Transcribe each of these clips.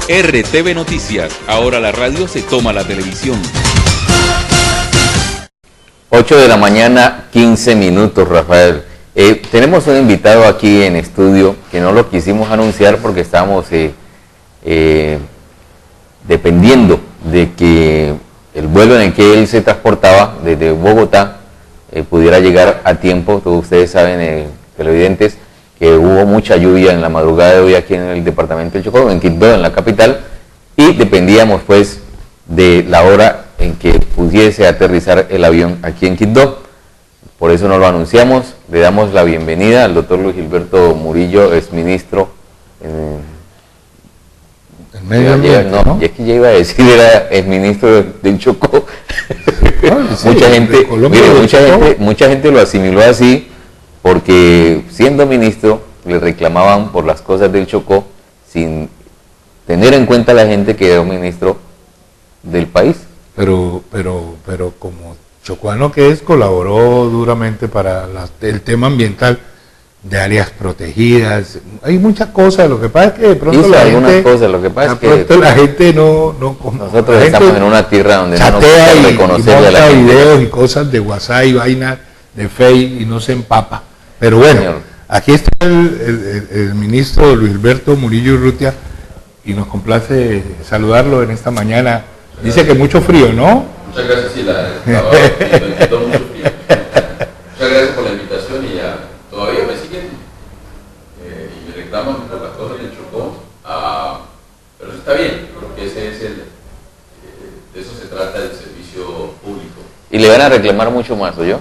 RTV Noticias, ahora la radio se toma la televisión. 8 de la mañana, 15 minutos, Rafael. Tenemos un invitado aquí en estudio que no lo quisimos anunciar porque estábamos dependiendo de que el vuelo en el que él se transportaba desde Bogotá pudiera llegar a tiempo. Todos ustedes saben, televidentes, que hubo mucha lluvia en la madrugada de hoy aquí en el departamento del Chocó, en Quibdó, en la capital, y dependíamos pues de la hora en que pudiese aterrizar el avión aquí en Quibdó. Por eso no lo anunciamos. Le damos la bienvenida al doctor Luis Gilberto Murillo, exministro el medio ambiente, ¿no? Y es que ya iba a decir, era exministro del Chocó. Sí, mucha gente lo asimiló así, porque siendo ministro le reclamaban por las cosas del Chocó sin tener en cuenta a la gente que era un ministro del país. Pero como chocuano que es, colaboró duramente para el tema ambiental de áreas protegidas. Hay muchas cosas, lo que pasa es que de pronto la gente no nosotros estamos en una tierra donde no nos chatea gusta reconocer y a la monta gente. videos y cosas de WhatsApp y vainas de Face y no se empapa. Pero bueno, señor, aquí está el ministro Luis Gilberto Murillo Urrutia y nos complace saludarlo en esta mañana. Dice que mucho frío, ¿no? Muchas gracias, sí, todo mucho frío. Muchas gracias por la invitación y ya todavía me siguen y me reclaman por las cosas del Chocó, pero eso está bien, porque ese es de eso se trata el servicio público. Y le van a reclamar mucho más, ¿oyó?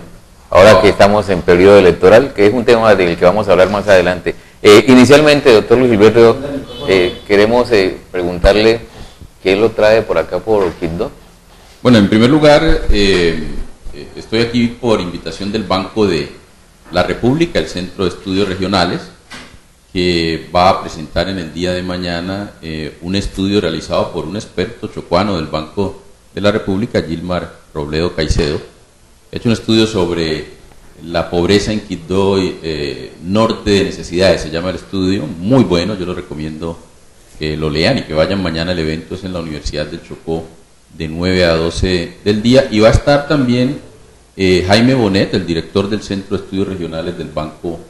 Ahora que estamos en periodo electoral, que es un tema del que vamos a hablar más adelante. Inicialmente, doctor Luis Gilberto, queremos preguntarle qué lo trae por acá, por Quibdó. Bueno, en primer lugar, estoy aquí por invitación del Banco de la República, el Centro de Estudios Regionales, que va a presentar en el día de mañana un estudio realizado por un experto chocuano del Banco de la República, Gilmar Robledo Caicedo. He hecho un estudio sobre la pobreza en Quibdó, norte de necesidades, se llama el estudio, muy bueno, yo lo recomiendo que lo lean y que vayan mañana al evento, es en la Universidad del Chocó, de 9 a 12 del día, y va a estar también Jaime Bonet, el director del Centro de Estudios Regionales del Banco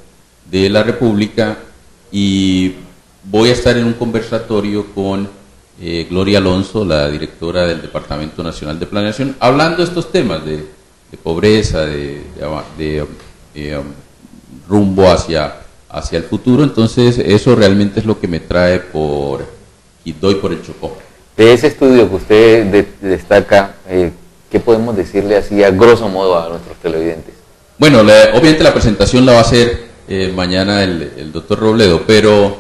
de la República, y voy a estar en un conversatorio con Gloria Alonso, la directora del Departamento Nacional de Planeación, hablando de estos temas de pobreza, de rumbo hacia el futuro. Entonces eso realmente es lo que me trae por Quibdó y por el Chocó. De ese estudio que usted destaca, ¿qué podemos decirle así a grosso modo a nuestros televidentes? Bueno, obviamente la presentación la va a hacer mañana el doctor Robledo, pero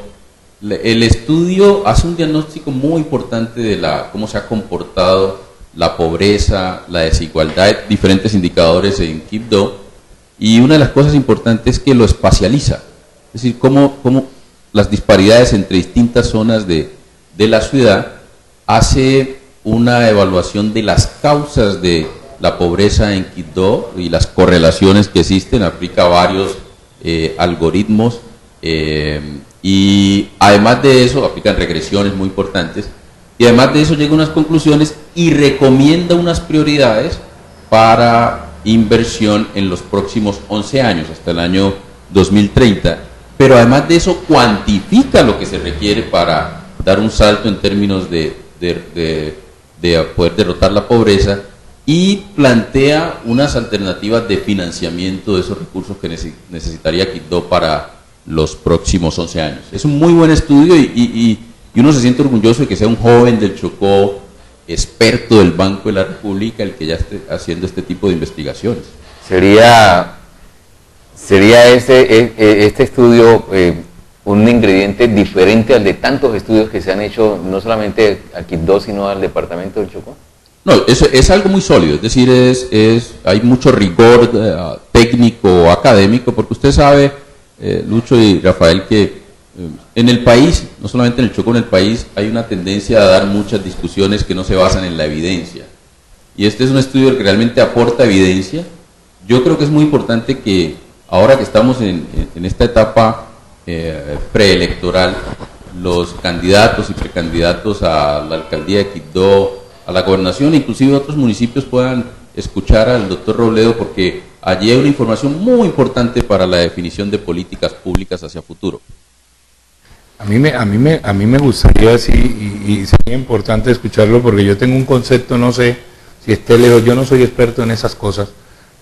el estudio hace un diagnóstico muy importante de cómo se ha comportado la pobreza, la desigualdad, diferentes indicadores en Quibdó, y una de las cosas importantes es que lo espacializa, es decir, cómo las disparidades entre distintas zonas de la ciudad. Hace una evaluación de las causas de la pobreza en Quibdó y las correlaciones que existen, aplica varios algoritmos y además de eso aplican regresiones muy importantes, y además de eso llega a unas conclusiones y recomienda unas prioridades para inversión en los próximos 11 años, hasta el año 2030, pero además de eso cuantifica lo que se requiere para dar un salto en términos de poder derrotar la pobreza, y plantea unas alternativas de financiamiento de esos recursos que necesitaría Quibdó para los próximos 11 años. Es un muy buen estudio y uno se siente orgulloso de que sea un joven del Chocó, experto del Banco de la República, el que ya esté haciendo este tipo de investigaciones. ¿Sería este estudio un ingrediente diferente al de tantos estudios que se han hecho, no solamente a Quibdó, sino al departamento del Chocó? No, es algo muy sólido, es decir, hay mucho rigor técnico, académico, porque usted sabe, Lucho y Rafael, que en el país, no solamente en el Chocó, en el país hay una tendencia a dar muchas discusiones que no se basan en la evidencia, y este es un estudio que realmente aporta evidencia. Yo creo que es muy importante que ahora que estamos en esta etapa preelectoral, los candidatos y precandidatos a la alcaldía de Quibdó, a la gobernación, inclusive otros municipios puedan escuchar al doctor Robledo, porque allí hay una información muy importante para la definición de políticas públicas hacia futuro. A mí me gustaría, sí, y sería importante escucharlo, porque yo tengo un concepto, no sé si esté lejos, yo no soy experto en esas cosas,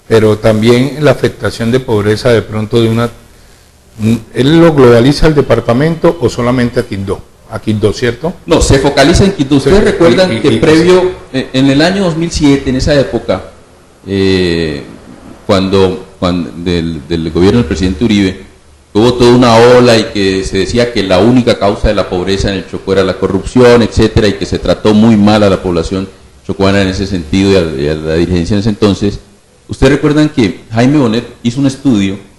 pero también la afectación de pobreza de pronto de una... ¿Él lo globaliza al departamento o solamente a Quibdó? A Quibdó, ¿cierto? No, se focaliza en Quibdó. Ustedes recuerdan que previo, en el año 2007, en esa época, cuando del gobierno del presidente Uribe, hubo toda una ola y que se decía que la única causa de la pobreza en el Chocó era la corrupción, etcétera, y que se trató muy mal a la población chocuana en ese sentido y a la dirigencia en ese entonces. Ustedes recuerdan que Jaime Bonet hizo un estudio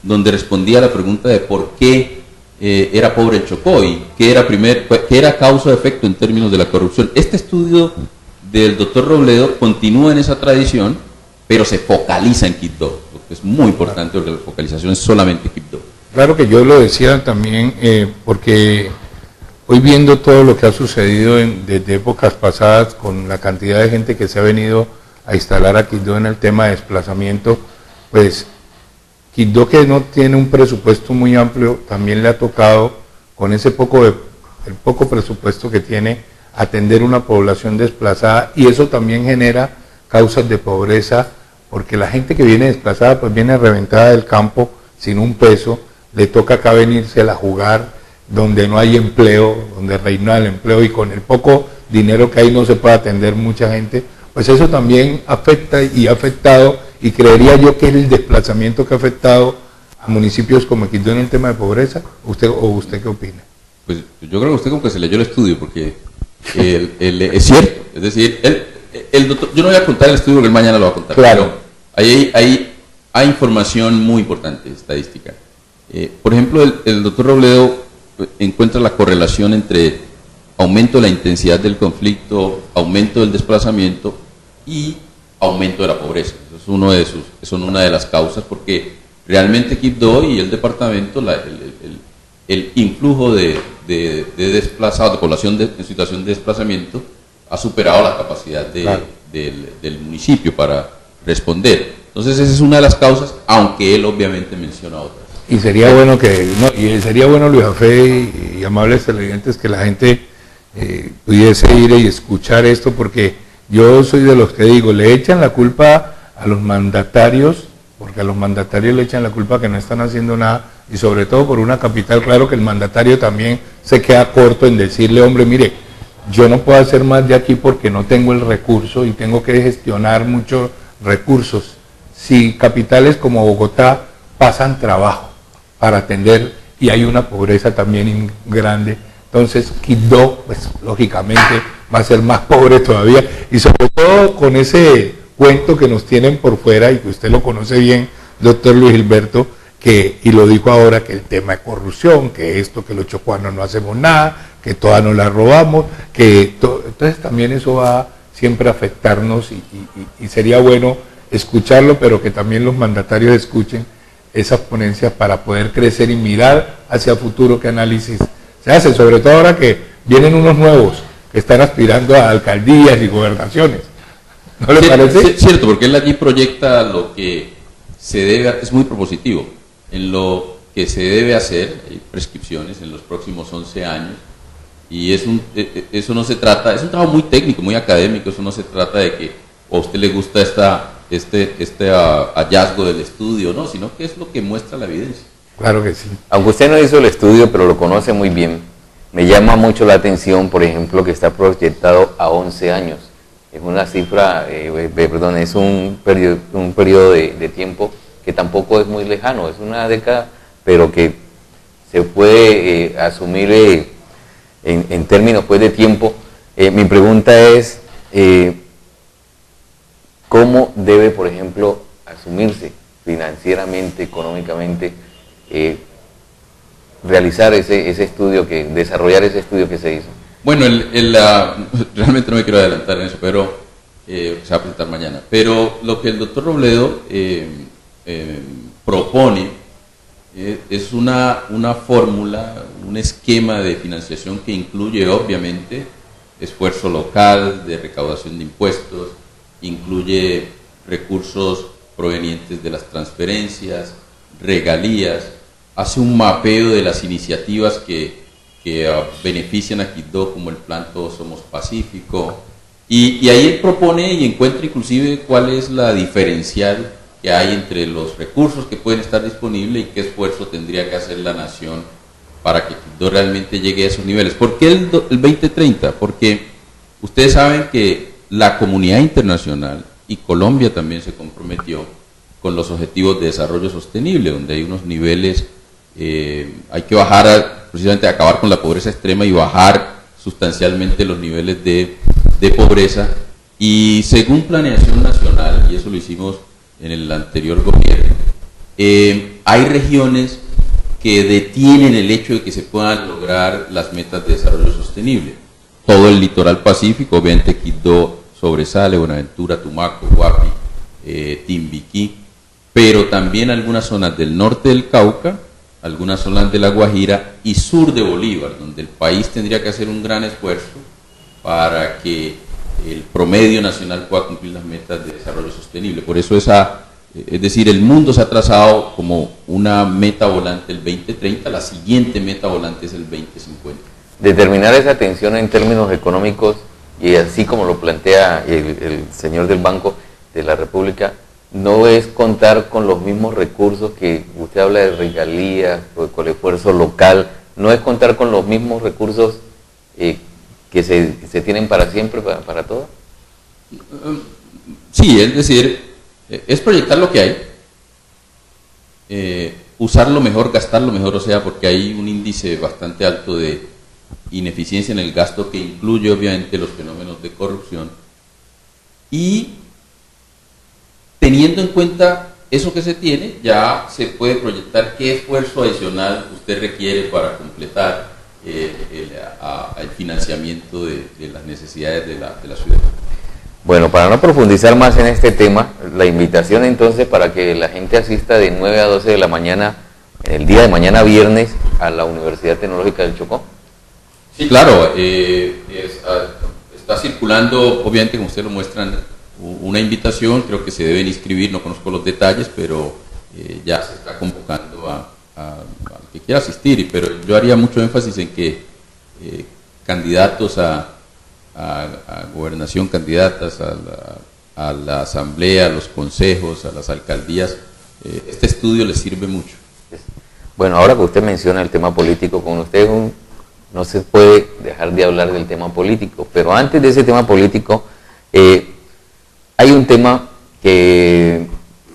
donde respondía a la pregunta de por qué era pobre el Chocó y qué era causa o efecto en términos de la corrupción. Este estudio del doctor Robledo continúa en esa tradición, pero se focaliza en Quibdó, lo que es muy importante porque la focalización es solamente Quibdó. Claro que yo lo decía también porque hoy viendo todo lo que ha sucedido desde épocas pasadas con la cantidad de gente que se ha venido a instalar a Quibdó en el tema de desplazamiento, pues Quibdó, que no tiene un presupuesto muy amplio, también le ha tocado, con ese el poco presupuesto que tiene, atender una población desplazada, y eso también genera causas de pobreza, porque la gente que viene desplazada pues viene reventada del campo sin un peso, le toca acá venirse a jugar donde no hay empleo, donde reina el empleo, y con el poco dinero que hay no se puede atender mucha gente, pues eso también afecta y ha afectado, y creería yo que es el desplazamiento que ha afectado a municipios como Quibdó en el tema de pobreza. ¿Usted qué opina? Pues yo creo que usted como que se leyó el estudio, porque es cierto, es decir, el doctor, yo no voy a contar el estudio porque él mañana lo va a contar, claro. Pero hay información muy importante, estadística. Por ejemplo, el doctor Robledo encuentra la correlación entre aumento de la intensidad del conflicto, aumento del desplazamiento y aumento de la pobreza. Eso son una de las causas, porque realmente Quibdó y el departamento, el influjo de desplazados, de población en situación de desplazamiento, ha superado la capacidad del municipio para responder. Entonces esa es una de las causas, aunque él obviamente menciona otras. Y sería bueno sería bueno, Luis Jafé y amables televidentes, que la gente pudiese ir y escuchar esto, porque yo soy de los que digo, le echan la culpa a los mandatarios, porque a los mandatarios le echan la culpa que no están haciendo nada, y sobre todo por una capital. Claro que el mandatario también se queda corto en decirle, hombre, mire, yo no puedo hacer más de aquí porque no tengo el recurso y tengo que gestionar muchos recursos. Si capitales como Bogotá pasan trabajo para atender y hay una pobreza también grande, entonces Quibdó, pues lógicamente va a ser más pobre todavía, y sobre todo con ese cuento que nos tienen por fuera, y que usted lo conoce bien, doctor Luis Gilberto, y lo dijo ahora, que el tema de corrupción, que que los chocuanos no hacemos nada, que todas nos la robamos, entonces también eso va siempre a afectarnos, y sería bueno escucharlo, pero que también los mandatarios escuchen esas ponencias para poder crecer y mirar hacia futuro qué análisis se hace, sobre todo ahora que vienen unos nuevos que están aspirando a alcaldías y gobernaciones. ¿No le parece? Cierto, porque él allí proyecta lo que se debe, es muy propositivo, en lo que se debe hacer, hay prescripciones en los próximos 11 años, y eso no se trata, es un trabajo muy técnico, muy académico, eso no se trata de que a usted le gusta este hallazgo del estudio, no, sino que es lo que muestra la evidencia. Claro que sí. Aunque usted no hizo el estudio, pero lo conoce muy bien, me llama mucho la atención, por ejemplo, que está proyectado a 11 años. Es una cifra, es un periodo de tiempo que tampoco es muy lejano, es una década, pero que se puede asumir en términos pues, de tiempo. Mi pregunta es, ¿cómo debe, por ejemplo, asumirse financieramente, económicamente, realizar ese estudio, desarrollar ese estudio que se hizo? Bueno, realmente no me quiero adelantar en eso, pero se va a presentar mañana. Pero lo que el doctor Robledo propone Es una fórmula, un esquema de financiación que incluye obviamente esfuerzo local de recaudación de impuestos, incluye recursos provenientes de las transferencias, regalías, hace un mapeo de las iniciativas que benefician a Quibdó, como el plan Todos Somos Pacífico, y ahí él propone y encuentra inclusive cuál es la diferencial que hay entre los recursos que pueden estar disponibles y qué esfuerzo tendría que hacer la nación para que Quibdó realmente llegue a esos niveles. ¿Por qué el 2030? Porque ustedes saben que la comunidad internacional y Colombia también se comprometió con los objetivos de desarrollo sostenible, donde hay unos niveles, hay que bajar, precisamente acabar con la pobreza extrema y bajar sustancialmente los niveles de pobreza, y según planeación nacional, y eso lo hicimos en el anterior gobierno, hay regiones que detienen el hecho de que se puedan lograr las metas de desarrollo sostenible. Todo el litoral pacífico, obviamente Quibdó sobresale, Buenaventura, Tumaco, Guapi, Timbiquí, pero también algunas zonas del norte del Cauca, algunas zonas de La Guajira y sur de Bolívar, donde el país tendría que hacer un gran esfuerzo para que el promedio nacional pueda cumplir las metas de desarrollo sostenible. Por eso es decir, el mundo se ha trazado como una meta volante el 2030, la siguiente meta volante es el 2050. Determinar esa tensión en términos económicos, y así como lo plantea el señor del Banco de la República, no es contar con los mismos recursos que usted habla de regalías, con el esfuerzo local, no es contar con los mismos recursos que se tienen para siempre, para todo. Sí, es decir, es proyectar lo que hay, usarlo mejor, gastarlo mejor, o sea, porque hay un índice bastante alto de ineficiencia en el gasto que incluye obviamente los fenómenos de corrupción, y teniendo en cuenta eso que se tiene, ya se puede proyectar qué esfuerzo adicional usted requiere para completar el financiamiento de las necesidades de la ciudad. Bueno, para no profundizar más en este tema, la invitación entonces para que la gente asista de 9 a 12 de la mañana, el día de mañana viernes, a la Universidad Tecnológica del Chocó. Sí, claro, está circulando, obviamente como ustedes lo muestran, una invitación, creo que se deben inscribir, no conozco los detalles, pero ya se está convocando al que quiera asistir, pero yo haría mucho énfasis en que candidatos a gobernación, candidatas a la asamblea, a los consejos, a las alcaldías, este estudio les sirve mucho. Bueno, ahora que usted menciona el tema político, con usted no se puede dejar de hablar del tema político, pero antes de ese tema político, hay un tema que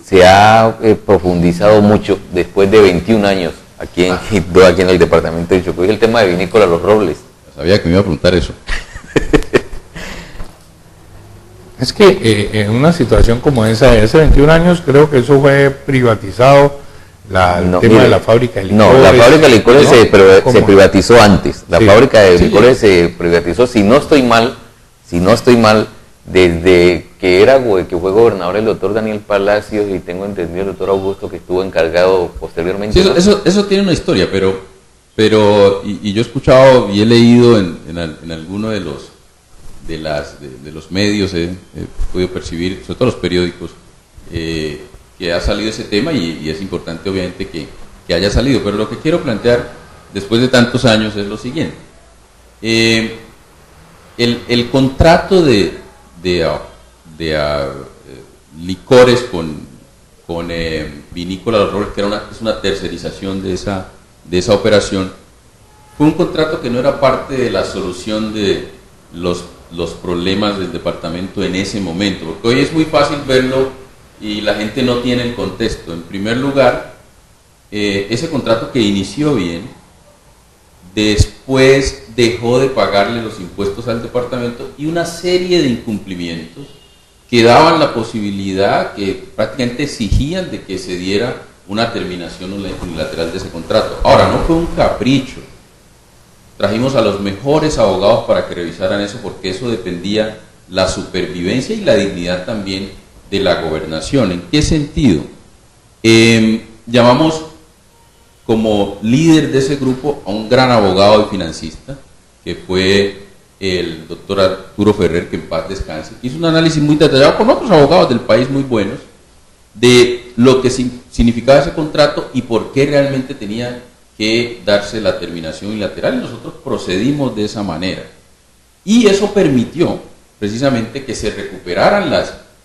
se ha profundizado mucho después de 21 años aquí en Quibdó, aquí en el departamento de Chocó, y el tema de Vinícola Los Robles. Sabía que me iba a preguntar eso. Es que en una situación como esa, de hace 21 años, creo que eso fue privatizado, el tema de la fábrica de licores. No, la fábrica de licores se privatizó antes. La fábrica de licores se privatizó, si no estoy mal, desde que fue gobernador el doctor Daniel Palacios, y tengo entendido el doctor Augusto, que estuvo encargado posteriormente. Sí, eso tiene una historia, pero yo he escuchado y he leído en alguno de los medios, he podido percibir, sobre todo los periódicos, que ha salido ese tema, y es importante obviamente que haya salido, pero lo que quiero plantear después de tantos años es lo siguiente. El contrato de licores con Vinícola Los Robles, que es una tercerización de esa operación, fue un contrato que no era parte de la solución de los problemas del departamento en ese momento, porque hoy es muy fácil verlo y la gente no tiene el contexto. En primer lugar, ese contrato que inició bien, después dejó de pagarle los impuestos al departamento, y una serie de incumplimientos que daban la posibilidad, que prácticamente exigían de que se diera una terminación unilateral de ese contrato. Ahora, no fue un capricho. Trajimos a los mejores abogados para que revisaran eso, porque eso dependía la supervivencia y la dignidad también de la gobernación. ¿En qué sentido? Llamamos como líder de ese grupo a un gran abogado y financista, que fue el doctor Arturo Ferrer, que en paz descanse, que hizo un análisis muy detallado con otros abogados del país muy buenos, de lo que significaba ese contrato y por qué realmente tenía que darse la terminación unilateral, y nosotros procedimos de esa manera. Y eso permitió precisamente que se recuperaran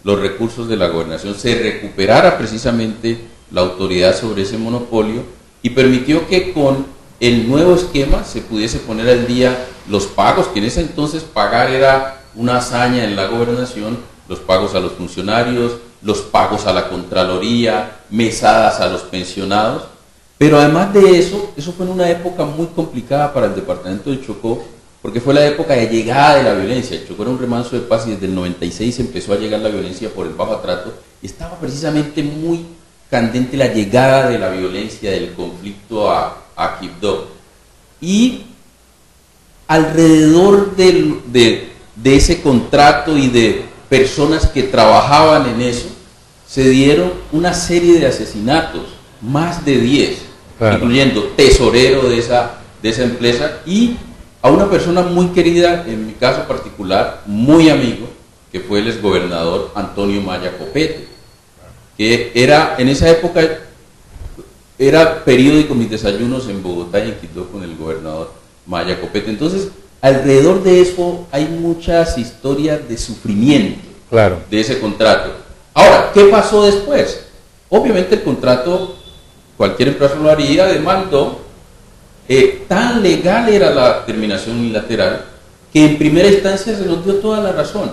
los recursos de la gobernación, se recuperara precisamente la autoridad sobre ese monopolio, y permitió que con el nuevo esquema se pudiese poner al día los pagos, que en ese entonces pagar era una hazaña en la gobernación, los pagos a los funcionarios, los pagos a la Contraloría, mesadas a los pensionados. Pero además de eso, eso fue en una época muy complicada para el departamento de Chocó, porque fue la época de llegada de la violencia. El Chocó era un remanso de paz y desde el 96 empezó a llegar la violencia por el bajo atrato, y estaba precisamente muy candente la llegada de la violencia, del conflicto a Quibdó. Y alrededor de ese contrato y de personas que trabajaban en eso, se dieron una serie de asesinatos, más de 10, claro, incluyendo tesorero de esa empresa y a una persona muy querida, en mi caso particular, muy amigo, que fue el exgobernador Antonio Maya Copete, que era, en esa época, era periódico mis desayunos en Bogotá y en Quibdó con el gobernador Maya Copete. Entonces, alrededor de eso hay muchas historias de sufrimiento, claro, de ese contrato. Ahora, ¿qué pasó después? Obviamente el contrato, cualquier empresa lo haría, demandó, tan legal era la terminación unilateral, que en primera instancia se nos dio toda la razón.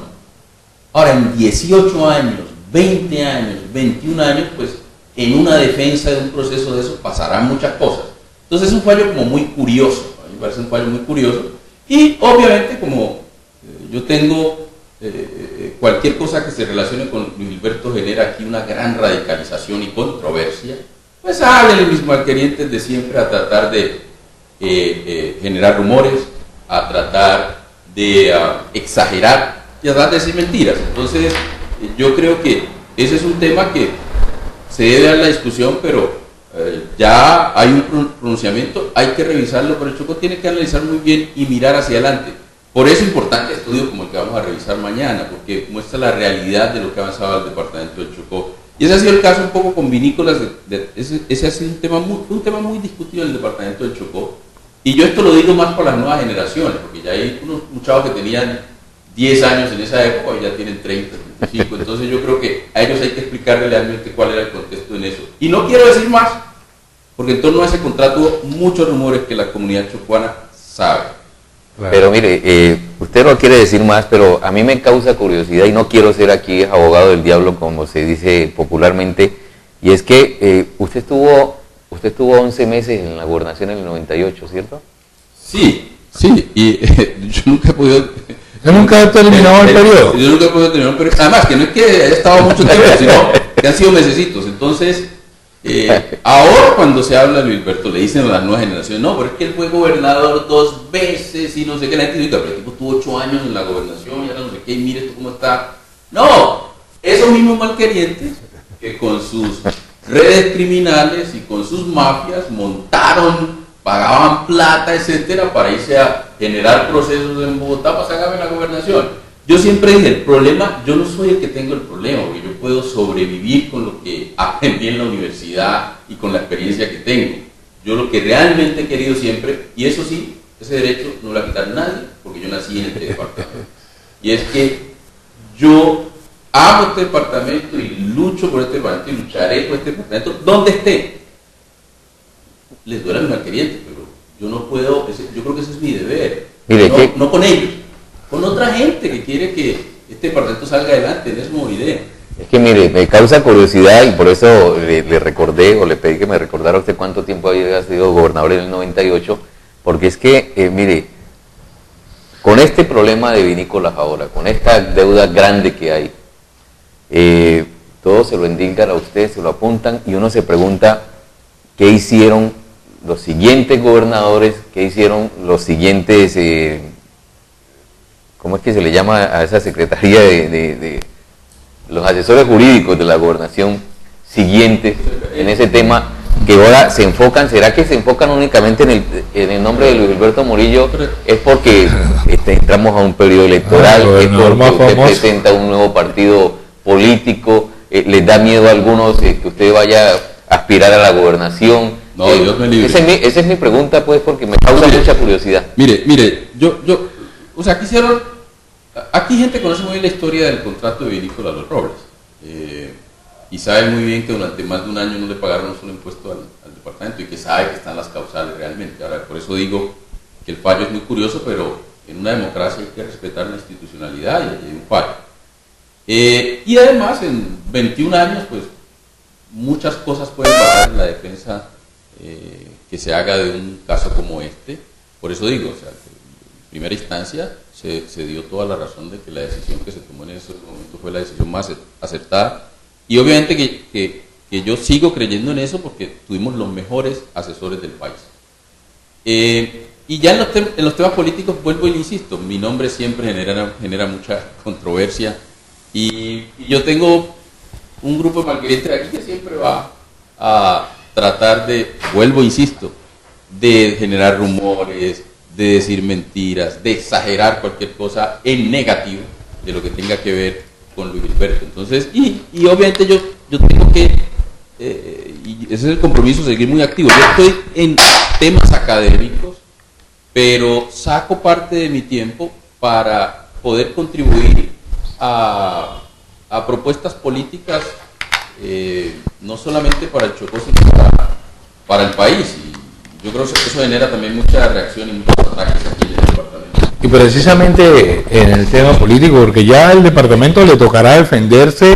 Ahora, en 18 años, 20 años, 21 años, pues en una defensa de un proceso de eso pasarán muchas cosas. Entonces es un fallo como muy curioso, a mí me parece un fallo muy curioso, y obviamente como yo tengo cualquier cosa que se relacione con Luis Gilberto genera aquí una gran radicalización y controversia, pues hablen mis malquerientes de siempre a tratar de generar rumores, a tratar de exagerar y a tratar de decir mentiras. Entonces yo creo que ese es un tema que se debe dar la discusión, pero ya hay un pronunciamiento, hay que revisarlo, pero el Chocó tiene que analizar muy bien y mirar hacia adelante. Por eso es importante estudio como el que vamos a revisar mañana, porque muestra la realidad de lo que ha avanzado el departamento del Chocó. Y ese ha sido el caso un poco con vinícolas, ese ha sido un tema muy discutido en el departamento del Chocó. Y yo esto lo digo más por las nuevas generaciones, porque ya hay unos muchachos que tenían 10 años en esa época y ya tienen 30, 35. Entonces yo creo que a ellos hay que explicarle realmente cuál era el contexto en eso. Y no quiero decir más, porque en torno a ese contrato hubo muchos rumores que la comunidad chocuana sabe. Claro. Pero mire, usted no quiere decir más, pero a mí me causa curiosidad y no quiero ser aquí abogado del diablo, como se dice popularmente, y es que usted estuvo 11 meses en la gobernación en el 98, ¿cierto? Sí, y yo nunca he podido... ¿Yo nunca he terminado el periodo? Yo nunca he podido terminar un periodo. Además, que no es que haya estado mucho tiempo, sino que han sido mesecitos. Entonces, ahora cuando se habla de Luis Gilberto, le dicen a las nuevas generaciones, no, pero es que él fue gobernador 2 veces y no sé qué, la gente dice, pero el tipo tuvo 8 años en la gobernación y ahora no sé qué, y mire esto cómo está. No, esos mismos malquerientes que con sus redes criminales y con sus mafias montaron, pagaban plata, etcétera, para irse a generar procesos en Bogotá para sacarme la gobernación. Yo siempre dije, el problema, yo no soy el que tengo el problema, porque yo puedo sobrevivir con lo que aprendí en la universidad y con la experiencia que tengo. Yo lo que realmente he querido siempre, y eso sí, ese derecho no lo va a quitar nadie, porque yo nací en este departamento. Y es que yo amo este departamento y lucho por este departamento y lucharé por este departamento donde esté. Les duele a mis malquerientes, pero yo no puedo, yo creo que ese es mi deber. Mire, no con ellos, con otra gente que quiere que este departamento salga adelante, en esa idea. Es que mire, me causa curiosidad y por eso le recordé o le pedí que me recordara usted cuánto tiempo había sido gobernador en el 98, porque es que, mire, con este problema de vinícolas ahora, con esta deuda grande que hay, todos se lo indican a usted, se lo apuntan y uno se pregunta qué hicieron los siguientes gobernadores, qué hicieron los siguientes, ¿cómo es que se le llama a esa secretaría de los asesores jurídicos de la gobernación siguientes en ese tema que ahora se enfocan, ¿será que se enfocan únicamente en el nombre de Luis Gilberto Murillo? ¿Es porque entramos a un periodo electoral? ¿Es porque usted presenta un nuevo partido político? ¿Les da miedo a algunos que usted vaya a aspirar a la gobernación? No, Dios me libre. Esa es mi pregunta, pues, porque me causa mucha curiosidad. Mire, o sea, aquí gente conoce muy bien la historia del contrato de vinícola Los Robles. Y sabe muy bien que durante más de un año no le pagaron un solo impuesto al departamento y que sabe que están las causales realmente. Ahora, por eso digo que el fallo es muy curioso, pero en una democracia hay que respetar la institucionalidad y hay un fallo. Y además, en 21 años, pues, muchas cosas pueden pasar en la defensa que se haga de un caso como este. Por eso digo, o sea, que en primera instancia se dio toda la razón de que la decisión que se tomó en ese momento fue la decisión más acertada. Y obviamente que yo sigo creyendo en eso porque tuvimos los mejores asesores del país. Y ya en los temas políticos, vuelvo y le insisto, mi nombre siempre genera mucha controversia. Y yo tengo un grupo de malquerientes aquí que siempre va a tratar de, vuelvo e insisto, de generar rumores, de decir mentiras, de exagerar cualquier cosa en negativo de lo que tenga que ver con Luis Gilberto. Entonces, y obviamente yo tengo que, y ese es el compromiso, seguir muy activo. Yo estoy en temas académicos, pero saco parte de mi tiempo para poder contribuir a propuestas políticas, no solamente para el Chocó, sino para el país. Y yo creo que eso genera también mucha reacción y muchos ataques aquí en el departamento. Y precisamente en el tema político, porque ya al departamento le tocará defenderse,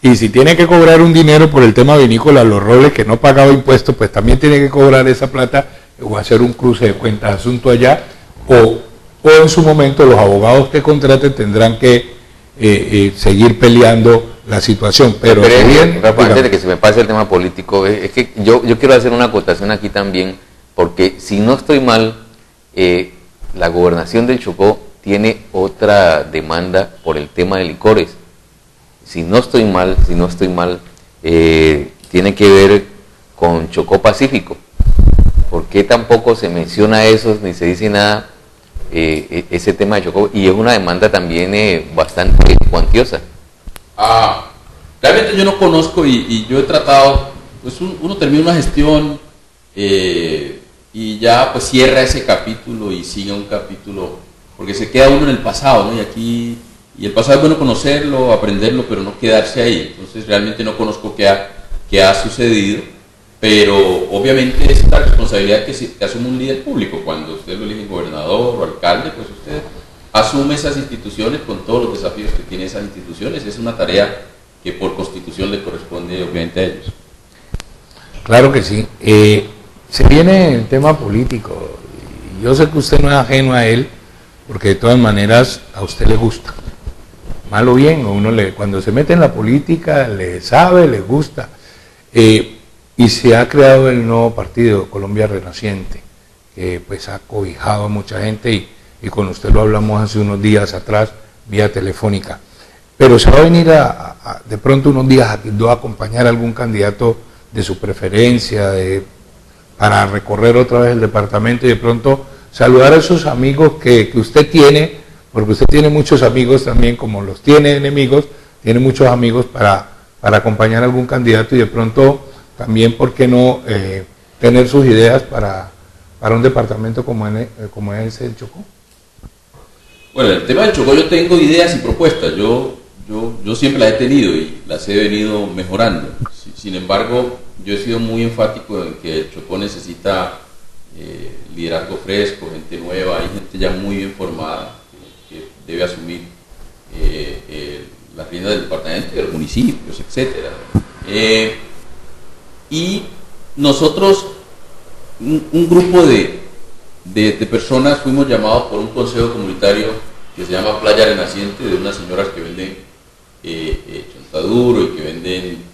y si tiene que cobrar un dinero por el tema vinícola Los Robles, que no pagaba impuestos, pues también tiene que cobrar esa plata o hacer un cruce de cuentas asunto allá, o en su momento los abogados que contraten tendrán que seguir peleando la situación. Pero antes de que se me pase el tema político, es que yo quiero hacer una acotación aquí también, porque si no estoy mal, la gobernación del Chocó tiene otra demanda por el tema de licores. Si no estoy mal, tiene que ver con Chocó Pacífico. ¿Por qué tampoco se menciona eso, ni se dice nada, ese tema de Chocó? Y es una demanda también bastante cuantiosa. Realmente yo no conozco y yo he tratado, pues uno termina una gestión y ya pues cierra ese capítulo y sigue un capítulo, porque se queda uno en el pasado, ¿no? Y el pasado es bueno conocerlo, aprenderlo, pero no quedarse ahí. Entonces realmente no conozco qué ha sucedido, pero obviamente es la responsabilidad que asume un líder público. Cuando usted lo elige gobernador o alcalde, pues usted asume esas instituciones con todos los desafíos que tiene esas instituciones. Es una tarea que por constitución le corresponde obviamente a ellos. Claro que sí. Se viene el tema político. Yo sé que usted no es ajeno a él, porque de todas maneras a usted le gusta. Mal o bien, cuando se mete en la política le sabe, le gusta. Y se ha creado el nuevo partido, Colombia Renaciente, que pues ha cobijado a mucha gente y con usted lo hablamos hace unos días atrás, vía telefónica. Pero se va a venir de pronto unos días a Quibdó a acompañar a algún candidato de su preferencia, para recorrer otra vez el departamento y de pronto saludar a esos amigos que usted tiene, porque usted tiene muchos amigos también, como los tiene enemigos, tiene muchos amigos para acompañar a algún candidato y de pronto también, ¿por qué no tener sus ideas para un departamento como es el Chocó? Bueno, el tema del Chocó yo tengo ideas y propuestas, yo siempre las he tenido y las he venido mejorando. Sin embargo, yo he sido muy enfático en que el Chocó necesita liderazgo fresco, gente nueva, hay gente ya muy bien formada que debe asumir las riendas del departamento, de los municipios, etcétera. Y nosotros, un grupo de personas, fuimos llamados por un consejo comunitario que se llama Playa Renaciente, de unas señoras que venden chontaduro y que venden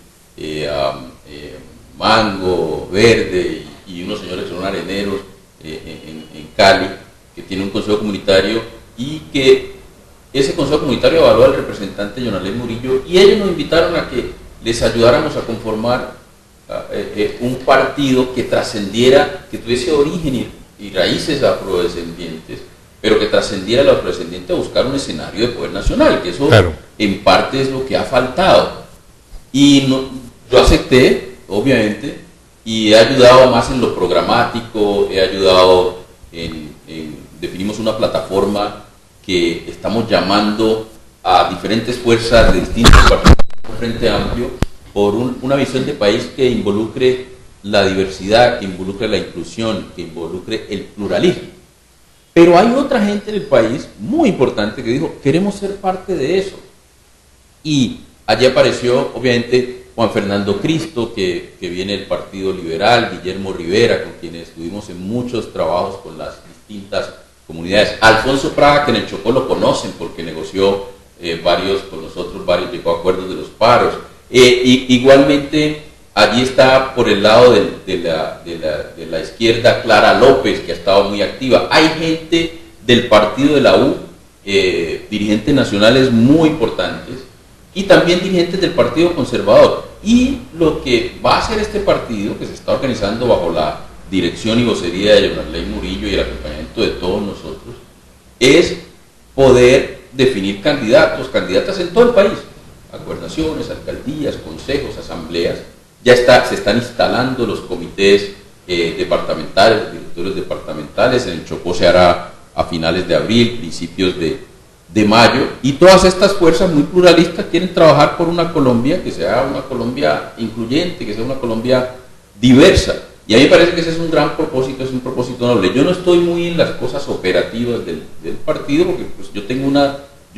mango verde y unos señores que son areneros en Cali, que tiene un consejo comunitario y que ese consejo comunitario evaluó al representante Jonalén Murillo y ellos nos invitaron a que les ayudáramos a conformar un partido que trascendiera, que tuviese origen y raíces afrodescendientes, pero que trascendiera lo afrodescendiente a buscar un escenario de poder nacional, que eso claro, en parte es lo que ha faltado. Y yo acepté, obviamente, y he ayudado más en lo programático, he ayudado definimos una plataforma que estamos llamando a diferentes fuerzas de distintos partidos, un frente amplio, por una visión de país que involucre la diversidad, que involucre la inclusión, que involucre el pluralismo. Pero hay otra gente en el país muy importante que dijo, queremos ser parte de eso. Y allí apareció, obviamente, Juan Fernando Cristo, que viene del Partido Liberal, Guillermo Rivera, con quienes estuvimos en muchos trabajos con las distintas comunidades. Alfonso Praga, que en el Chocó lo conocen porque negoció con nosotros llegó a acuerdos de los paros. Igualmente, allí está por el lado de la izquierda Clara López, que ha estado muy activa. Hay gente del partido de la U, dirigentes nacionales muy importantes, y también dirigentes del Partido Conservador. Y lo que va a hacer este partido, que se está organizando bajo la dirección y vocería de Yonarley Murillo y el acompañamiento de todos nosotros, es poder definir candidatas en todo el país, a gobernaciones, alcaldías, consejos, asambleas. Ya se están instalando los comités departamentales, los directorios departamentales. En el Chocó se hará a finales de abril, principios de mayo, y todas estas fuerzas muy pluralistas quieren trabajar por una Colombia que sea una Colombia incluyente, que sea una Colombia diversa. Y a mí me parece que ese es un gran propósito, es un propósito noble. Yo no estoy muy en las cosas operativas del partido, porque pues, yo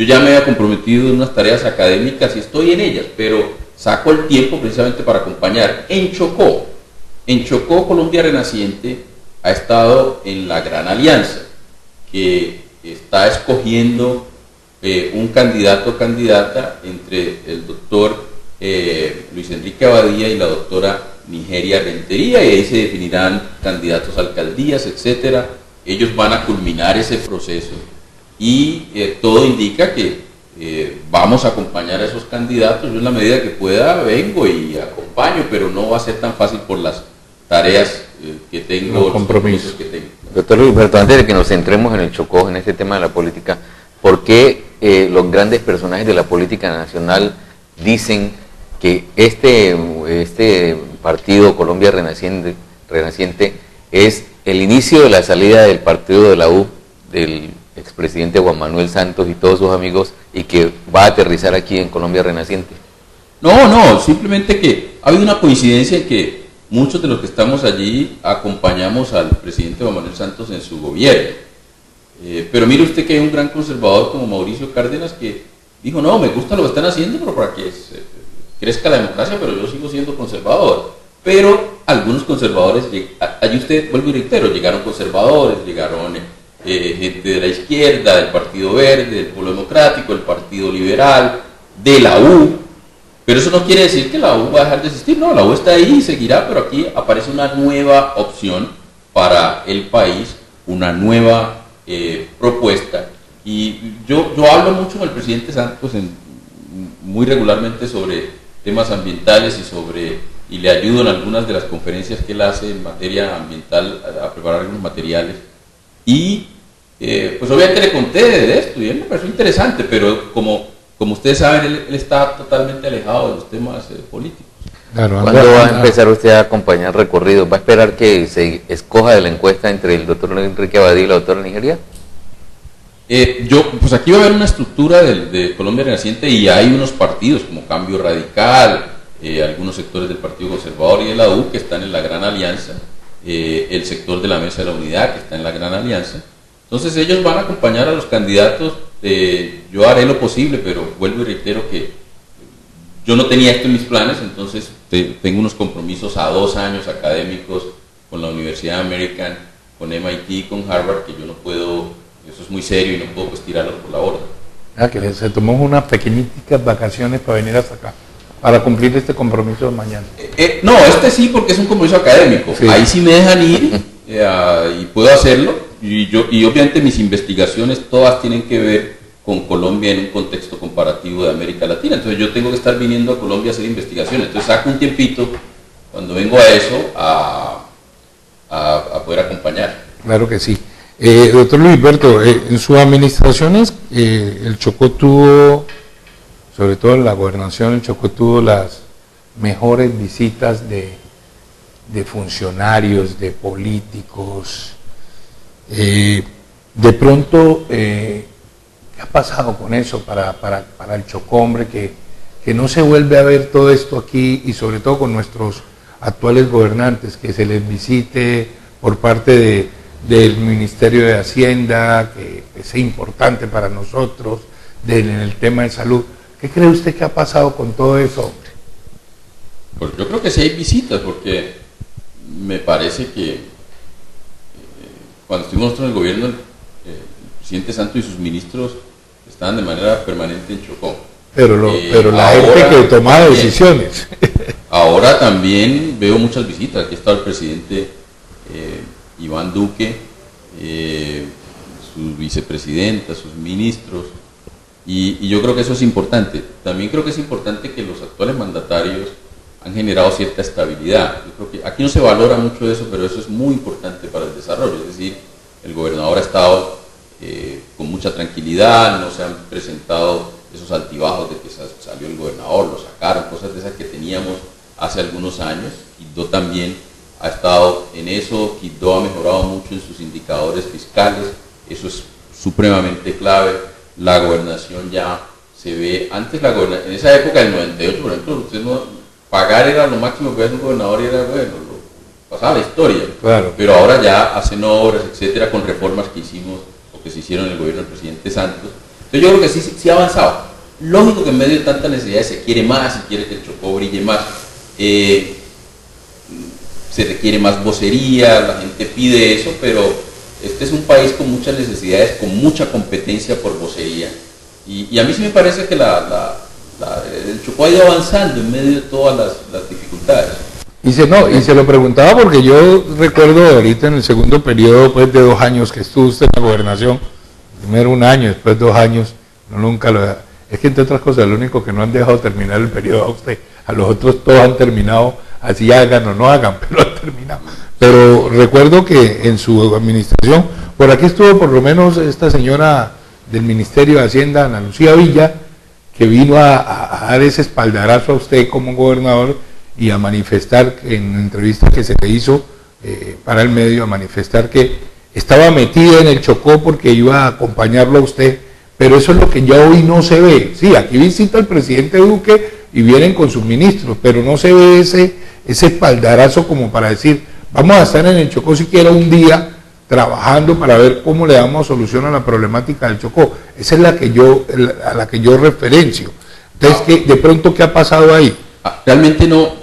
ya me había comprometido en unas tareas académicas y estoy en ellas, pero saco el tiempo precisamente para acompañar. En Chocó, Colombia Renaciente ha estado en la Gran Alianza, que está escogiendo un candidato o candidata entre el doctor Luis Enrique Abadía y la doctora Nigeria Rentería, y ahí se definirán candidatos a alcaldías, etcétera. Ellos van a culminar ese proceso y todo indica que vamos a acompañar a esos candidatos. Yo en la medida que pueda vengo y acompaño, pero no va a ser tan fácil por las tareas que tengo, los compromisos que tengo. Doctor Luisberto, antes de que nos centremos en el Chocó, en este tema de la política, ¿por qué los grandes personajes de la política nacional dicen que este partido Colombia Renaciente es el inicio de la salida del partido de la U, del expresidente Juan Manuel Santos y todos sus amigos, y que va a aterrizar aquí en Colombia Renaciente? No, simplemente que ha habido una coincidencia en que muchos de los que estamos allí acompañamos al presidente Juan Manuel Santos en su gobierno. Pero mire usted que hay un gran conservador como Mauricio Cárdenas que dijo, no, me gusta lo que están haciendo, pero para que crezca la democracia, pero yo sigo siendo conservador. Pero algunos conservadores, allí usted, vuelvo y reitero, llegaron conservadores, llegaron gente de la izquierda, del Partido Verde, del Polo Democrático, del Partido Liberal, de la U. Pero eso no quiere decir que la U va a dejar de existir, no, la U está ahí y seguirá, pero aquí aparece una nueva opción para el país, una nueva propuesta. Y yo hablo mucho con el presidente Santos muy regularmente sobre temas ambientales y le ayudo en algunas de las conferencias que él hace en materia ambiental a preparar algunos materiales. Y pues obviamente le conté de esto y él me pareció interesante, pero como ustedes saben, él está totalmente alejado de los temas políticos. Claro, ¿cuándo va a empezar usted a acompañar el recorrido? ¿Va a esperar que se escoja de la encuesta entre el doctor Enrique Abadía y la doctora Nigeria? Pues aquí va a haber una estructura de Colombia Renaciente y hay unos partidos como Cambio Radical, algunos sectores del Partido Conservador y de la U que están en la Gran Alianza, el sector de la Mesa de la Unidad que está en la Gran Alianza. Entonces ellos van a acompañar a los candidatos. Yo haré lo posible, pero vuelvo y reitero que yo no tenía esto en mis planes, entonces tengo unos compromisos a 2 años académicos con la Universidad American, con MIT y con Harvard, que yo no puedo, eso es muy serio y no puedo pues tirarlo por la borda. Que se tomó unas pequeñitas vacaciones para venir hasta acá, para cumplir este compromiso mañana. No, sí, porque es un compromiso académico. Sí. Ahí sí me dejan ir y puedo hacerlo. Y obviamente mis investigaciones todas tienen que ver con Colombia en un contexto comparativo de América Latina. Entonces yo tengo que estar viniendo a Colombia a hacer investigaciones. Entonces saco un tiempito cuando vengo a eso, a poder acompañar. Claro que sí. Doctor Luis Berto, en sus administraciones el Chocó tuvo, sobre todo en la gobernación, el Chocó tuvo las mejores visitas de funcionarios, de políticos. De pronto, ¿qué ha pasado con eso para el Chocó, hombre, que no se vuelve a ver todo esto aquí, y sobre todo con nuestros actuales gobernantes, que se les visite por parte del Ministerio de Hacienda, que es importante para nosotros, en el tema de salud? ¿Qué cree usted que ha pasado con todo eso, hombre? Pues yo creo que sí hay visitas, porque me parece que cuando estuvimos nosotros en el gobierno, el presidente Santos y sus ministros estaban de manera permanente en Chocó. Pero la gente que tomaba decisiones. Ahora también veo muchas visitas. Aquí está el presidente Iván Duque, su vicepresidenta, sus ministros, y yo creo que eso es importante. También creo que es importante que los actuales mandatarios han generado cierta estabilidad. Yo creo que aquí no se valora mucho eso, pero eso es muy importante para el desarrollo. Es decir, el gobernador ha estado con mucha tranquilidad, no se han presentado esos altibajos de que salió el gobernador, lo sacaron, cosas de esas que teníamos hace algunos años. Quibdó también ha estado en eso, Quibdó ha mejorado mucho en sus indicadores fiscales, eso es supremamente clave. La gobernación ya se ve, antes en esa época del 98, por ejemplo, usted pagar era lo máximo que hacía un gobernador y era bueno, pasaba la historia, claro. Pero ahora ya hacen obras, etcétera, con reformas que hicimos o que se hicieron en el gobierno del presidente Santos. Entonces yo creo que sí ha avanzado. Lógico que en medio de tanta necesidad se quiere más, se quiere que el Chocó brille más, se requiere más vocería, la gente pide eso, pero este es un país con muchas necesidades, con mucha competencia por vocería, y a mí sí me parece que el Chocó ha ido avanzando en medio de todas las dificultades. Y se lo preguntaba porque yo recuerdo ahorita en el segundo periodo, pues, de 2 años que estuvo usted en la gobernación, primero 1 año, después 2 años, es que entre otras cosas, lo único que no han dejado terminar el periodo a usted, a los otros todos han terminado, así hagan o no hagan, pero han terminado. Pero recuerdo que en su administración, por aquí estuvo por lo menos esta señora del Ministerio de Hacienda, Ana Lucía Villa, que vino a dar ese espaldarazo a usted como gobernador y a manifestar, en una entrevista que se le hizo para el medio, a manifestar que estaba metida en el Chocó porque iba a acompañarlo a usted, pero eso es lo que ya hoy no se ve. Sí, aquí visita el presidente Duque y vienen con sus ministros, pero no se ve ese espaldarazo como para decir, vamos a estar en el Chocó siquiera un día trabajando para ver cómo le damos solución a la problemática del Chocó. Esa es a la que yo referencio. Entonces, de pronto, ¿qué ha pasado ahí? Realmente no,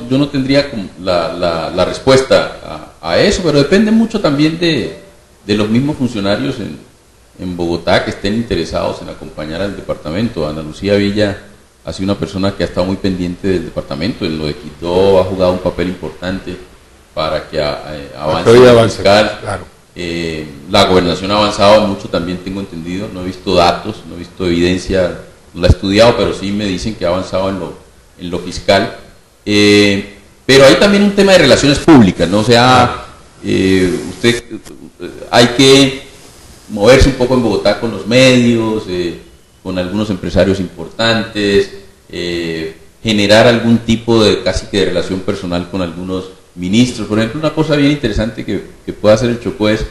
yo no tendría la respuesta a eso, pero depende mucho también de los mismos funcionarios en Bogotá que estén interesados en acompañar al departamento. Ana Lucía Villa ha sido una persona que ha estado muy pendiente del departamento, en lo de Quibdó ha jugado un papel importante para que avance el fiscal. Claro. La gobernación ha avanzado mucho, también tengo entendido, no he visto datos, no he visto evidencia, no la he estudiado, pero sí me dicen que ha avanzado en lo fiscal. Pero hay también un tema de relaciones públicas, ¿no? O sea, hay que moverse un poco en Bogotá con los medios, con algunos empresarios importantes, generar algún tipo de casi que de relación personal con algunos ministros. Por ejemplo, una cosa bien interesante que pueda hacer el Chocó es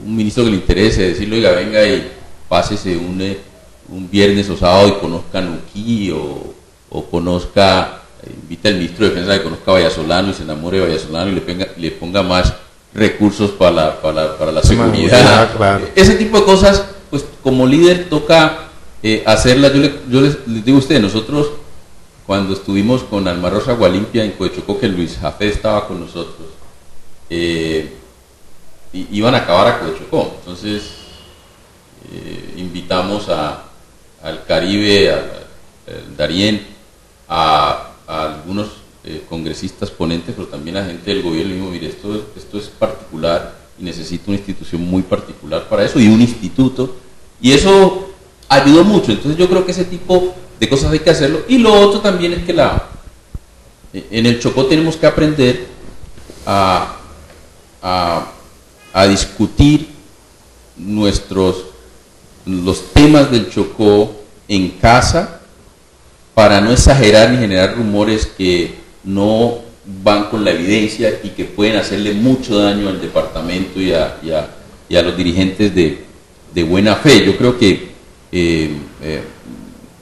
un ministro que le interese decirle, oiga, venga y pásese un viernes o sábado y conozca a Nuquí o conozca, invita al ministro de Defensa que conozca a Vallasolano y se enamore de Vallasolano y le ponga más recursos para la seguridad. Claro. Ese tipo de cosas, pues como líder toca hacerlas. Yo les digo a ustedes, nosotros cuando estuvimos con Alma Rosa Gualimpia en Cochocó, que Luis Jafé estaba con nosotros, iban a acabar a Cochocó, entonces invitamos al Caribe, al Darién, a algunos congresistas ponentes, pero también a gente del gobierno. Y dijimos, mire, esto es particular y necesita una institución muy particular para eso y un instituto, y eso ayudó mucho. Entonces yo creo que ese tipo de cosas hay que hacerlo. Y lo otro también es que En el Chocó tenemos que aprender a discutir los temas del Chocó en casa, para no exagerar ni generar rumores que no van con la evidencia y que pueden hacerle mucho daño al departamento y a los dirigentes de buena fe. Yo creo que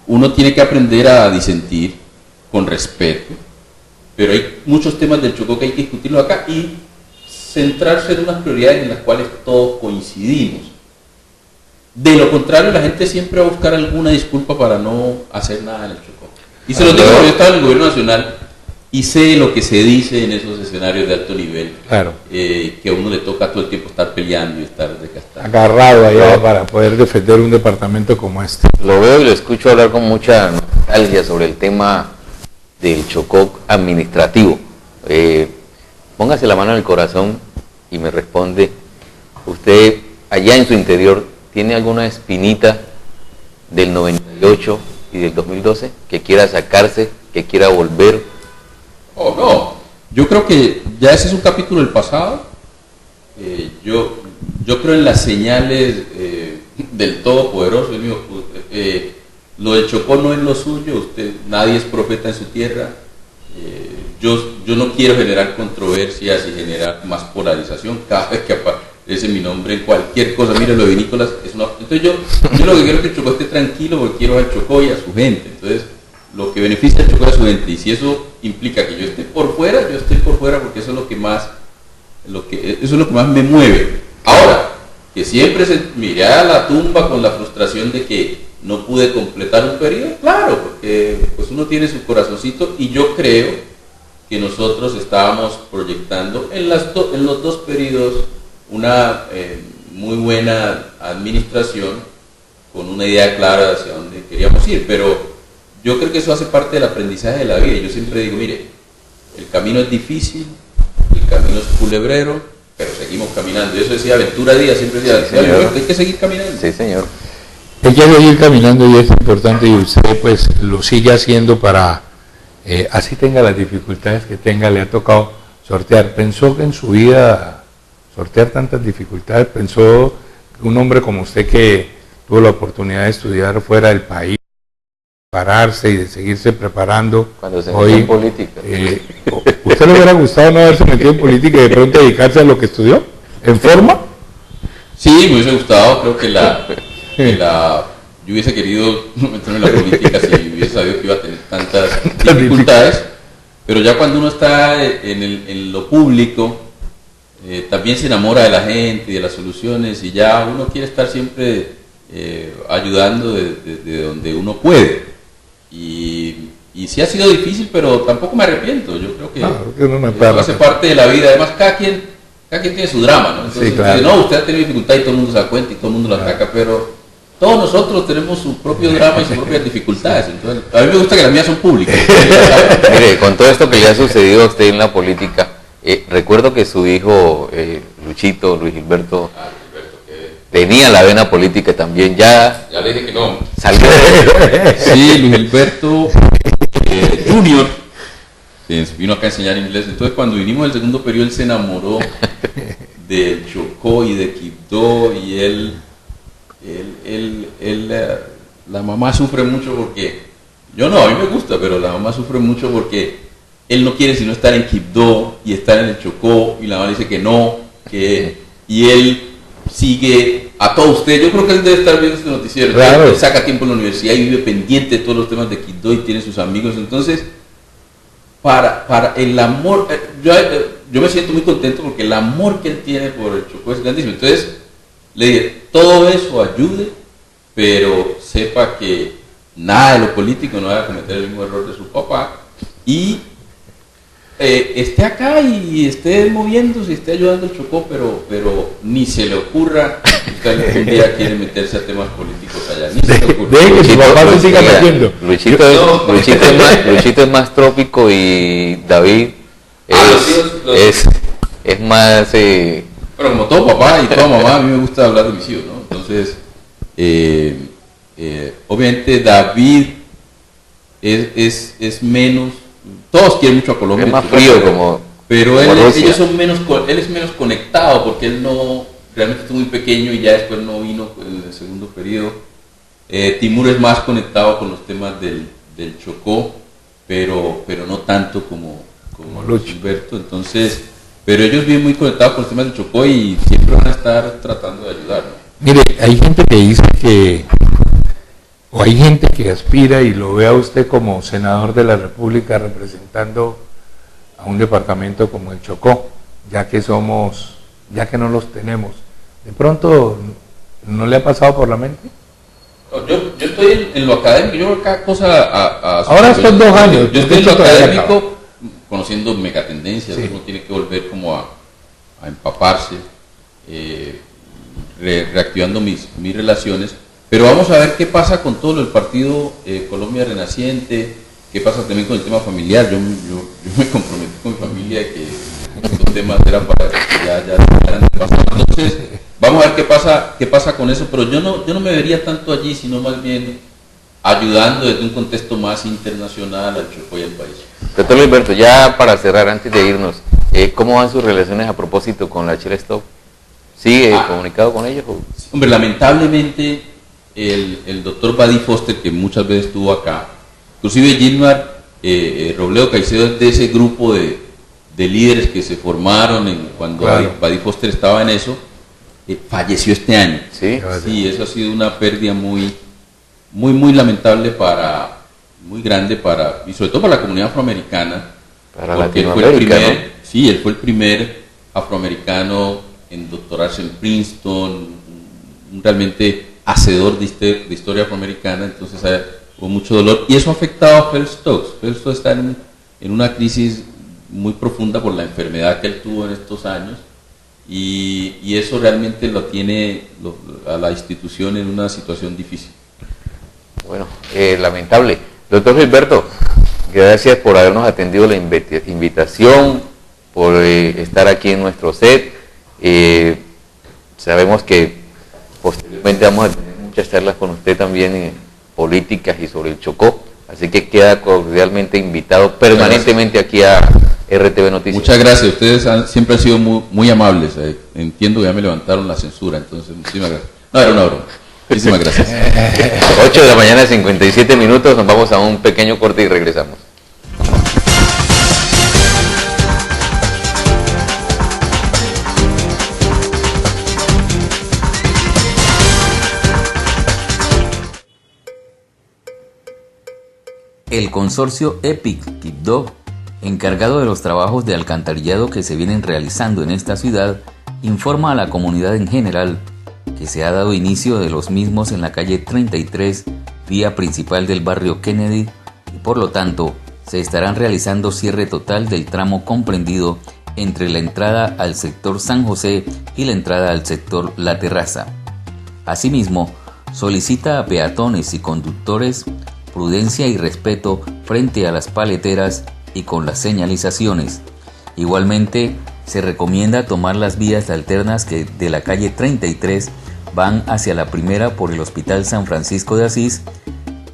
uno tiene que aprender a disentir con respeto, pero hay muchos temas del Chocó que hay que discutirlo acá y centrarse en unas prioridades en las cuales todos coincidimos. De lo contrario, la gente siempre va a buscar alguna disculpa para no hacer nada en el Chocó. Y se lo digo, yo estaba en el gobierno nacional y sé lo que se dice en esos escenarios de alto nivel, claro, que a uno le toca todo el tiempo estar peleando y estar desgastado. Agarrado allá para poder defender un departamento como este. Lo veo y lo escucho hablar con mucha nostalgia sobre el tema del Chocó administrativo. Póngase la mano en el corazón y me responde, ¿usted allá en su interior tiene alguna espinita del 98 y del 2012 que quiera sacarse, que quiera volver? Oh, no, yo creo que ya ese es un capítulo del pasado. Yo creo en las señales del Todopoderoso. Lo del Chocó no es lo suyo, nadie es profeta en su tierra. Yo no quiero generar controversias y generar más polarización. Cada vez que aparece mi nombre en cualquier cosa, mire, lo de Nicolás es una... Entonces yo lo que quiero es que el Chocó esté tranquilo, porque quiero al Chocó y a su gente. Entonces, lo que beneficia al Chocó es a su gente, y si eso implica que yo esté por fuera, yo estoy por fuera, porque eso es lo que más me mueve. Ahora, que siempre se mire a la tumba con la frustración de que no pude completar un periodo, claro, porque pues uno tiene su corazoncito, y yo creo que nosotros estábamos proyectando en los dos periodos una muy buena administración, con una idea clara hacia dónde queríamos ir, pero yo creo que eso hace parte del aprendizaje de la vida. Yo siempre digo, mire, el camino es difícil, el camino es culebrero, pero seguimos caminando. Y eso decía Ventura Díaz, siempre decía, Sí, hay que seguir caminando. Sí, señor. Hay que seguir caminando y es importante, y usted pues lo sigue haciendo para, así tenga las dificultades que tenga, le ha tocado sortear. ¿Pensó que en su vida sortear tantas dificultades? ¿Pensó que un hombre como usted, que tuvo la oportunidad de estudiar fuera del país, prepararse y de seguirse preparando, Cuando se hoy, metió en política. ¿usted le hubiera gustado no haberse metido en política y de pronto dedicarse a lo que estudió? ¿En forma? Sí, me hubiese gustado. Creo que yo hubiese querido meterme en la política si hubiese sabido que iba a tener tantas dificultades, pero ya cuando uno está en lo público, también se enamora de la gente y de las soluciones, y ya uno quiere estar siempre ayudando desde donde uno puede. Y sí ha sido difícil, pero tampoco me arrepiento. Yo creo que eso hace parte de la vida. Además, cada quien tiene su drama, ¿no? Entonces, sí, claro. No, usted ha tenido dificultad y todo el mundo se da cuenta y todo el mundo lo ataca, pero todos nosotros tenemos su propio drama y sus propias dificultades. Entonces, a mí me gusta que las mías son públicas. Mire, con todo esto que le ha sucedido a usted en la política, recuerdo que su hijo, Luchito, Luis Gilberto, tenía la vena política también, ya le dije que no. salió de... Sí, Luis Gilberto Junior vino acá a enseñar inglés. Entonces, cuando vinimos del segundo periodo, él se enamoró del Chocó y de Quibdó, y la mamá sufre mucho porque, a mí me gusta, pero la mamá sufre mucho porque él no quiere sino estar en Quibdó y estar en el Chocó, y la mamá dice que no, y él sigue a todo usted. Yo creo que él debe estar viendo este noticiero. Claro. Él saca tiempo en la universidad y vive pendiente de todos los temas de Quibdó y tiene sus amigos. Entonces, para el amor, yo me siento muy contento porque el amor que él tiene por el Chocó es grandísimo. Entonces, le dije, todo eso ayude, pero sepa que nada de lo político no va a cometer el mismo error de su papá, y esté acá y esté moviéndose, esté ayudando al Chocó, pero ni se le ocurra que algún día quiere meterse a temas políticos allá, ni se le ocurra. Deje que su papá se siga metiendo. Luchito es más trópico, y David es más... Bueno, como todo papá y toda mamá, a mí me gusta hablar de mis hijos, ¿no? Entonces, obviamente David es menos todos quieren mucho a Colombia. Es más frío pero como él, Rusia. ellos son él es menos conectado porque él no, realmente estuvo muy pequeño y ya después no vino en el segundo periodo. Timur es más conectado con los temas del Chocó, pero no tanto como Lucho. Gilberto, entonces, pero ellos viven muy conectados con los temas del Chocó y siempre van a estar tratando de ayudar, ¿no? Mire, hay gente que dice o hay gente que aspira y lo ve a usted como senador de la República representando a un departamento como el Chocó, ya que no los tenemos. ¿De pronto no le ha pasado por la mente? Yo estoy en lo académico, yo creo que cada cosa Ahora estos 2 años. Yo estoy en lo todavía académico, acaba. conociendo megatendencias, Sí. uno tiene que volver como a empaparse, reactivando mis relaciones, pero vamos a ver qué pasa con todo el partido Colombia Renaciente, qué pasa también con el tema familiar. Yo me comprometí con mi familia que estos temas eran para ya eran del pasado. Entonces, vamos a ver qué pasa con eso, pero yo no me vería tanto allí, sino más bien ayudando desde un contexto más internacional al Chocó y al país. Doctor Gilberto, ya para cerrar, antes de irnos, ¿cómo van sus relaciones a propósito con la Shell Stop? ¿Sigue comunicado con ellos? Hombre, lamentablemente el doctor Buddy Foster, que muchas veces estuvo acá, inclusive Gilmar Robledo Caicedo es de ese grupo de líderes que se formaron cuando Claro. Buddy Foster estaba en eso, falleció este año. Sí. Sí, eso ha sido una pérdida muy lamentable muy grande y sobre todo para la comunidad afroamericana. Para porque Latinoamérica, ¿no? Sí, él fue el primer afroamericano en doctorarse en Princeton, realmente hacedor de historia afroamericana, entonces hubo mucho dolor y eso ha afectado a Phelps Stokes. Phelps Stokes está en una crisis muy profunda por la enfermedad que él tuvo en estos años y eso realmente lo tiene a la institución en una situación difícil. Bueno, lamentable. Doctor Gilberto, gracias por habernos atendido la invitación, por estar aquí en nuestro set. Sabemos que posteriormente vamos a tener muchas charlas con usted también políticas y sobre el Chocó, así que queda cordialmente invitado permanentemente aquí a RTV Noticias. Muchas gracias, ustedes siempre han sido muy amables. Entiendo que ya me levantaron la censura, entonces muchísimas gracias. No, era una broma. Muchísimas gracias. 8 de la mañana, 57 minutos, nos vamos a un pequeño corte y regresamos. El consorcio EPIC Quibdó, encargado de los trabajos de alcantarillado que se vienen realizando en esta ciudad, informa a la comunidad en general que se ha dado inicio de los mismos en la calle 33, vía principal del barrio Kennedy, y por lo tanto se estarán realizando cierre total del tramo comprendido entre la entrada al sector San José y la entrada al sector La Terraza. Asimismo, solicita a peatones y conductores prudencia y respeto frente a las paleteras y con las señalizaciones. Igualmente, se recomienda tomar las vías alternas que de la calle 33 van hacia la primera por el Hospital San Francisco de Asís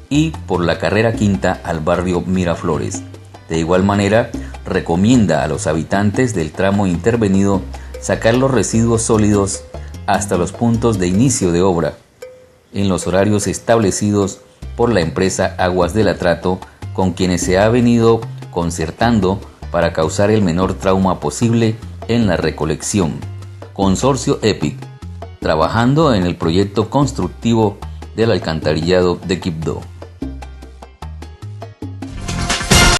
y por la carrera quinta al barrio Miraflores. De igual manera, recomienda a los habitantes del tramo intervenido sacar los residuos sólidos hasta los puntos de inicio de obra, en los horarios establecidos por la empresa Aguas del Atrato, con quienes se ha venido concertando para causar el menor trauma posible en la recolección. Consorcio EPIC, trabajando en el proyecto constructivo del alcantarillado de Quibdó.